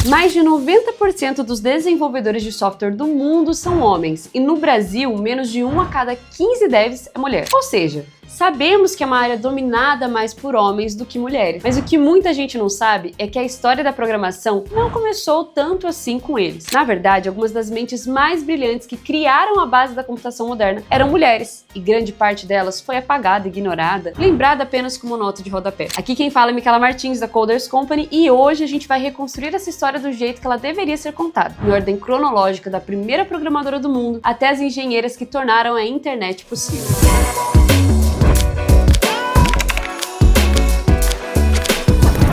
Mais de 90% dos desenvolvedores de software do mundo são homens, e no Brasil, menos de 1 a cada 15 devs é mulher. Ou seja, sabemos que é uma área dominada mais por homens do que mulheres, mas o que muita gente não sabe é que a história da programação não começou tanto assim com eles. Na verdade, algumas das mentes mais brilhantes que criaram a base da computação moderna eram mulheres, e grande parte delas foi apagada, ignorada, lembrada apenas como nota de rodapé. Aqui quem fala é Micaela Martins, da Coders Company, e hoje a gente vai reconstruir essa história do jeito que ela deveria ser contada, em ordem cronológica da primeira programadora do mundo até as engenheiras que tornaram a internet possível.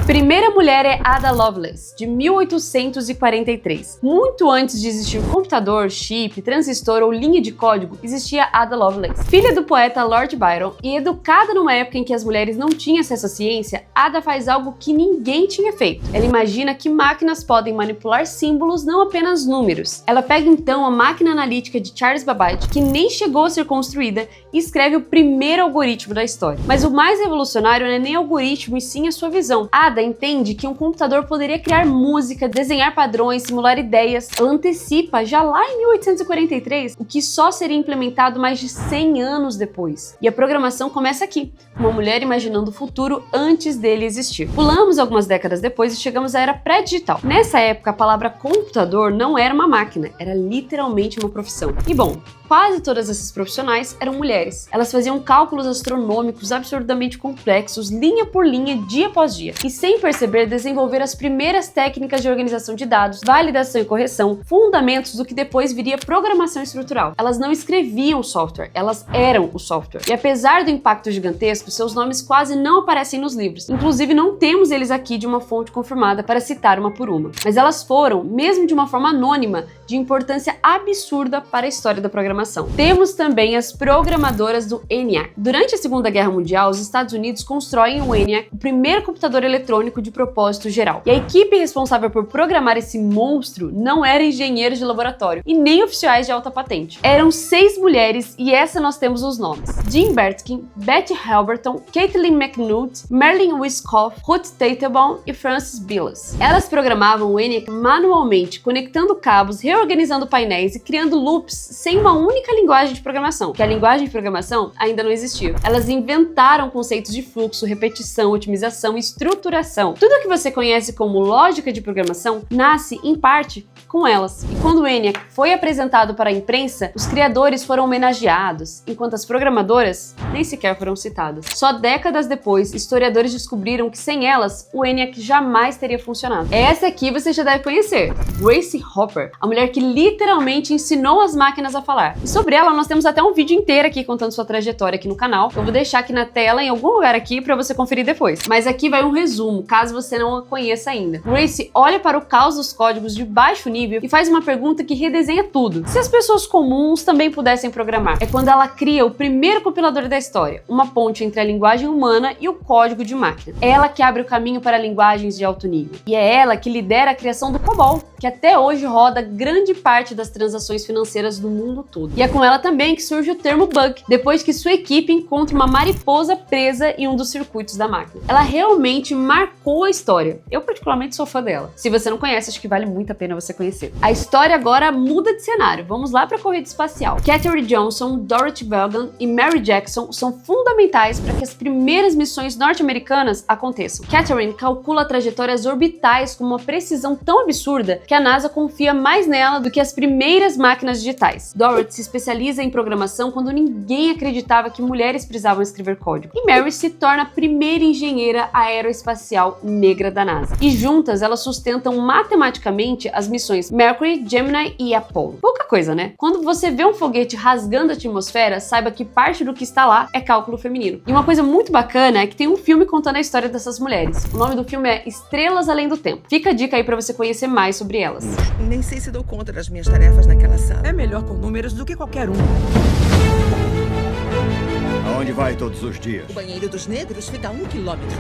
Primeira mulher é Ada Lovelace, de 1843. Muito antes de existir computador, chip, transistor ou linha de código, existia Ada Lovelace. Filha do poeta Lord Byron e educada numa época em que as mulheres não tinham acesso à ciência, Ada faz algo que ninguém tinha feito. Ela imagina que máquinas podem manipular símbolos, não apenas números. Ela pega então a máquina analítica de Charles Babbage, que nem chegou a ser construída, e escreve o primeiro algoritmo da história. Mas o mais revolucionário não é nem o algoritmo e sim a sua visão. Ada entende que um computador poderia criar música, desenhar padrões, simular ideias. Ela antecipa, já lá em 1843, o que só seria implementado mais de 100 anos depois. E a programação começa aqui, uma mulher imaginando o futuro antes dele existir. Pulamos algumas décadas depois e chegamos à era pré-digital. Nessa época, a palavra computador não era uma máquina, era literalmente uma profissão. E bom, quase todas essas profissionais eram mulheres. Elas faziam cálculos astronômicos absurdamente complexos, linha por linha, dia após dia. E sem perceber, desenvolver as primeiras técnicas de organização de dados, validação e correção, fundamentos do que depois viria programação estrutural. Elas não escreviam software, elas eram o software. E apesar do impacto gigantesco, seus nomes quase não aparecem nos livros. Inclusive, não temos eles aqui de uma fonte confirmada para citar uma por uma. Mas elas foram, mesmo de uma forma anônima, de importância absurda para a história da programação. Temos também as programadoras do ENIAC. Durante a Segunda Guerra Mundial, os Estados Unidos constroem o ENIAC, o primeiro computador eletrônico de propósito geral. E a equipe responsável por programar esse monstro não era engenheiros de laboratório e nem oficiais de alta patente. Eram 6 mulheres e essa nós temos os nomes: Jean Bertkin, Betty Halberton, Kathleen McNutt, Marilyn Wiskoff, Ruth Teitelbaum e Frances Billas. Elas programavam o ENIAC manualmente, conectando cabos, reorganizando painéis e criando loops sem uma única linguagem de programação, que a linguagem de programação ainda não existia. Elas inventaram conceitos de fluxo, repetição, otimização e estruturação. Tudo o que você conhece como lógica de programação nasce, em parte, com elas. E quando o ENIAC foi apresentado para a imprensa, os criadores foram homenageados, enquanto as programadoras nem sequer foram citadas. Só décadas depois, historiadores descobriram que sem elas, o ENIAC jamais teria funcionado. Essa aqui você já deve conhecer, Grace Hopper, a mulher que literalmente ensinou as máquinas a falar. E sobre ela, nós temos até um vídeo inteiro aqui contando sua trajetória aqui no canal. Eu vou deixar aqui na tela, em algum lugar aqui, para você conferir depois. Mas aqui vai um resumo, caso você não a conheça ainda. Grace olha para o caos dos códigos de baixo nível e faz uma pergunta que redesenha tudo. Se as pessoas comuns também pudessem programar? É quando ela cria o primeiro compilador da história, uma ponte entre a linguagem humana e o código de máquina. É ela que abre o caminho para linguagens de alto nível. E é ela que lidera a criação do COBOL, que até hoje roda grande parte das transações financeiras do mundo todo. E é com ela também que surge o termo bug, depois que sua equipe encontra uma mariposa presa em um dos circuitos da máquina. Ela realmente marcou a história. Eu particularmente sou fã dela. Se você não conhece, acho que vale muito a pena você conhecer. A história agora muda de cenário. Vamos lá para a corrida espacial. Katherine Johnson, Dorothy Vaughan e Mary Jackson são fundamentais para que as primeiras missões norte-americanas aconteçam. Katherine calcula trajetórias orbitais com uma precisão tão absurda que a NASA confia mais nela do que as primeiras máquinas digitais. Dorothy se especializa em programação quando ninguém acreditava que mulheres precisavam escrever código. E Mary se torna a primeira engenheira aeroespacial negra da NASA. E juntas elas sustentam matematicamente as missões Mercury, Gemini e Apollo. Pouca coisa, né? Quando você vê um foguete rasgando a atmosfera, saiba que parte do que está lá é cálculo feminino. E uma coisa muito bacana é que tem um filme contando a história dessas mulheres. O nome do filme é Estrelas Além do Tempo. Fica a dica aí pra você conhecer mais sobre elas. Nem sei se dou conta das minhas tarefas naquela sala. É melhor com números do que qualquer um. Aonde vai todos os dias? O banheiro dos negros fica a 1 quilômetro.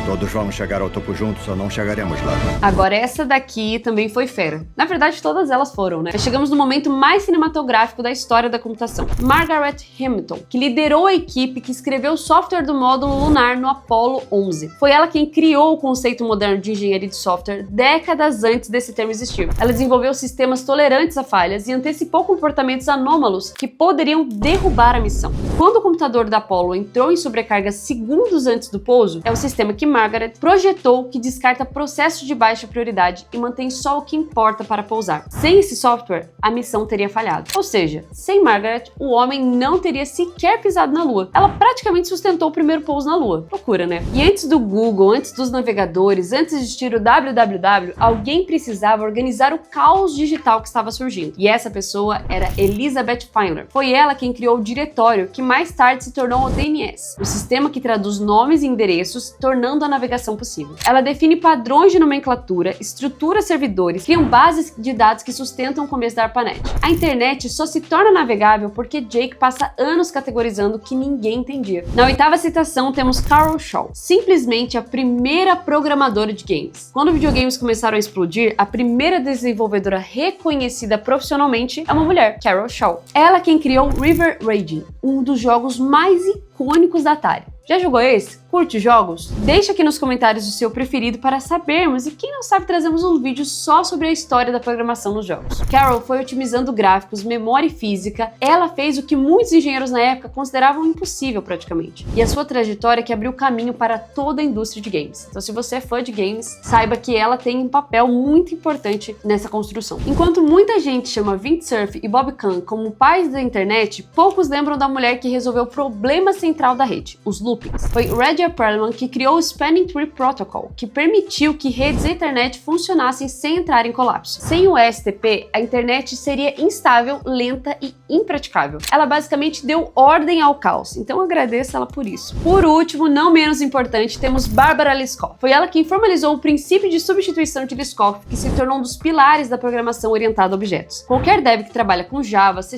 Todos vamos chegar ao topo juntos ou não chegaremos lá. Agora essa daqui também foi fera. Na verdade, todas elas foram, né? Mas chegamos no momento mais cinematográfico da história da computação. Margaret Hamilton, que liderou a equipe que escreveu o software do módulo lunar no Apollo 11. Foi ela quem criou o conceito moderno de engenharia de software décadas antes desse termo existir. Ela desenvolveu sistemas tolerantes a falhas e antecipou comportamentos anômalos que poderiam derrubar a missão. Quando o computador da Apollo entrou em sobrecarga segundos antes do pouso, é o sistema que Margaret projetou que descarta processos de baixa prioridade e mantém só o que importa para pousar. Sem esse software, a missão teria falhado. Ou seja, sem Margaret, o homem não teria sequer pisado na Lua. Ela praticamente sustentou o primeiro pouso na Lua. Loucura, né? E antes do Google, antes dos navegadores, antes de existir o www, alguém precisava organizar o caos digital que estava surgindo. E essa pessoa era Elizabeth Feinler. Foi ela quem criou o diretório, que mais tarde se tornou o DNS, o sistema que traduz nomes e endereços, tornando a navegação possível. Ela define padrões de nomenclatura, estrutura servidores, cria bases de dados que sustentam o começo da ARPANET. A internet só se torna navegável porque Jake passa anos categorizando o que ninguém entendia. Na 8ª citação temos Carol Shaw, simplesmente a primeira programadora de games. Quando videogames começaram a explodir, a primeira desenvolvedora reconhecida profissionalmente é uma mulher, Carol Shaw. Ela quem criou River Raiding, um dos jogos mais icônicos da Atari. Já jogou esse? Curte jogos? Deixa aqui nos comentários o seu preferido para sabermos, e quem não sabe, trazemos um vídeo só sobre a história da programação nos jogos. Carol foi otimizando gráficos, memória e física, ela fez o que muitos engenheiros na época consideravam impossível praticamente. E a sua trajetória que abriu caminho para toda a indústria de games. Então se você é fã de games, saiba que ela tem um papel muito importante nessa construção. Enquanto muita gente chama Vint Cerf e Bob Kahn como pais da internet, poucos lembram da mulher que resolveu o problema central da rede, os loopings. Foi Radia Perlman que criou o Spanning Tree Protocol, que permitiu que redes e internet funcionassem sem entrar em colapso. Sem o STP, a internet seria instável, lenta e impraticável. Ela basicamente deu ordem ao caos, então agradeço ela por isso. Por último, não menos importante, temos Barbara Liskov. Foi ela quem formalizou o princípio de substituição de Liskov, que se tornou um dos pilares da programação orientada a objetos. Qualquer dev que trabalha com Java, C#,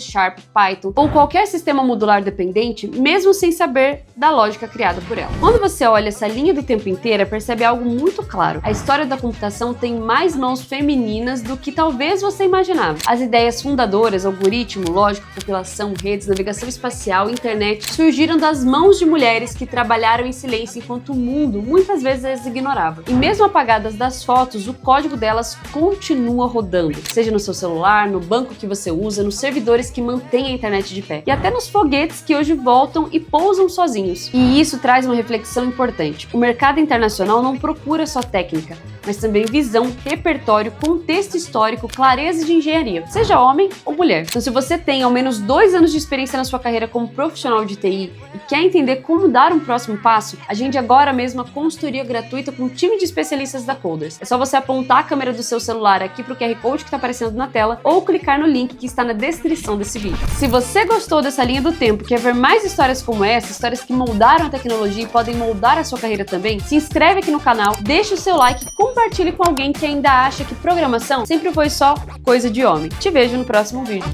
Python ou qualquer sistema modular dependente, mesmo sem saber da lógica criada por ela. Quando você olha essa linha do tempo inteira, percebe algo muito claro. A história da computação tem mais mãos femininas do que talvez você imaginava. As ideias fundadoras, algoritmo, lógica, compilação, redes, navegação espacial, internet, surgiram das mãos de mulheres que trabalharam em silêncio enquanto o mundo muitas vezes as ignorava. E mesmo apagadas das fotos, o código delas continua rodando, seja no seu celular, no banco que você usa, nos servidores que mantêm a internet de pé, e até nos foguetes que hoje voltam e pousam sozinhos. E isso traz uma reflexão importante. O mercado internacional não procura só técnica, mas também visão, repertório, contexto histórico, clareza de engenharia, seja homem ou mulher. Então, se você tem ao menos 2 anos de experiência na sua carreira como profissional de TI e quer entender como dar um próximo passo, agende agora mesmo a consultoria gratuita com um time de especialistas da Coders. É só você apontar a câmera do seu celular aqui para o QR Code que está aparecendo na tela ou clicar no link que está na descrição desse vídeo. Se você gostou dessa linha do tempo e quer ver mais histórias como essa, histórias que moldaram a tecnologia e podem moldar a sua carreira também, se inscreve aqui no canal, deixa o seu like, compartilhe com alguém que ainda acha que programação sempre foi só coisa de homem. Te vejo no próximo vídeo.